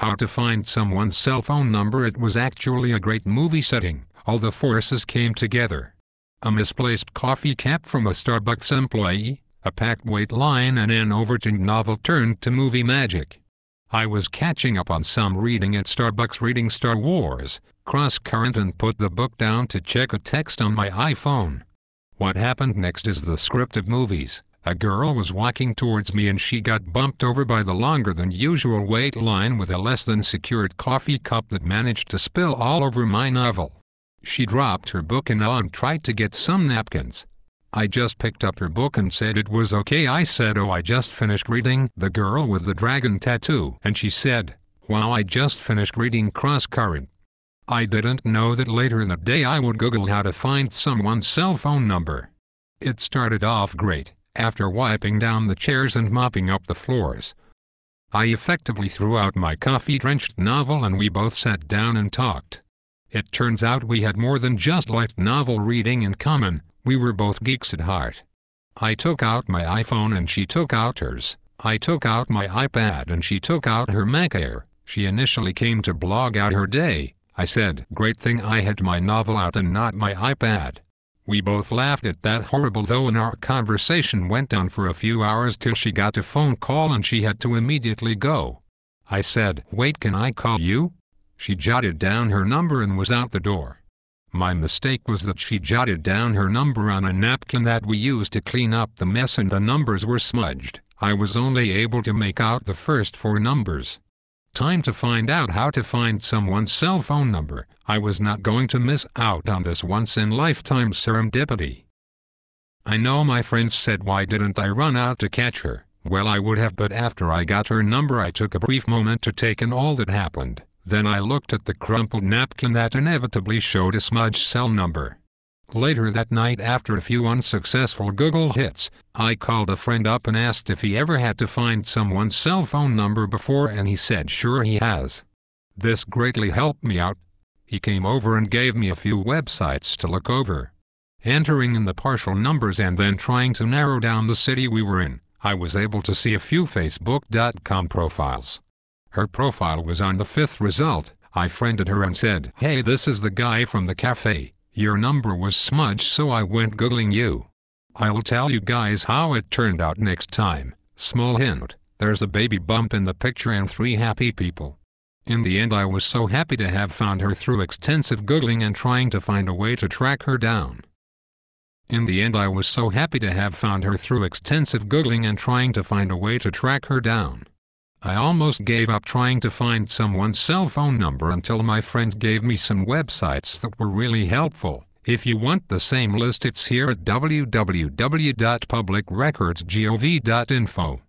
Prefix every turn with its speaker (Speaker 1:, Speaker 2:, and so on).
Speaker 1: how to find someone's cell phone number. It was actually a great movie setting. All the forces came together. A misplaced coffee cap from a Starbucks employee, a packed wait line, and an overturned novel turned to movie magic. I was catching up on some reading at Starbucks, reading Star Wars, Cross Current, and put the book down to check a text on my iPhone. What happened next is the script of movies. A girl was walking towards me and she got bumped over by the longer than usual wait line with a less than secured coffee cup that managed to spill all over my novel. She dropped her book in awe and tried to get some napkins. I just picked up her book and said it was okay. I said, "Oh, I just finished reading The Girl with the Dragon Tattoo." And she said, "Wow, I just finished reading Cross Current." I didn't know that later in the day I would Google how to find someone's cell phone number. It started off great. After wiping down the chairs and mopping up the floors, I effectively threw out my coffee-drenched novel and we both sat down and talked. It turns out we had more than just light novel reading in common. We were both geeks at heart. I took out my iPhone and she took out hers. I took out my iPad and she took out her Mac Air. She initially came to blog out her day. I said, "Great thing I had my novel out and not my iPad." We both laughed at that horrible though, and our conversation went on for a few hours till she got a phone call and she had to immediately go. I said, "Wait, can I call you?" She jotted down her number and was out the door. My mistake was that she jotted down her number on a napkin that we used to clean up the mess and the numbers were smudged. I was only able to make out the first 4 numbers. Time to find out how to find someone's cell phone number. I was not going to miss out on this once-in-lifetime serendipity. I know my friends said, "Why didn't I run out to catch her?" Well, I would have, but after I got her number I took a brief moment to take in all that happened. Then I looked at the crumpled napkin that inevitably showed a smudged cell number. Later that night, after a few unsuccessful Google hits, I called a friend up and asked if he ever had to find someone's cell phone number before, and he said sure he has. This greatly helped me out. He came over and gave me a few websites to look over. Entering in the partial numbers and then trying to narrow down the city we were in, I was able to see a few Facebook.com profiles. Her profile was on the 5th result. I friended her and said, "Hey, this is the guy from the cafe. Your number was smudged, so I went Googling you. I'll tell you guys how it turned out next time. Small hint, there's a baby bump in the picture and 3 happy people." In the end, I was so happy to have found her through extensive Googling and trying to find a way to track her down. I almost gave up trying to find someone's cell phone number until my friend gave me some websites that were really helpful. If you want the same list, it's here at www.publicrecordsgov.info.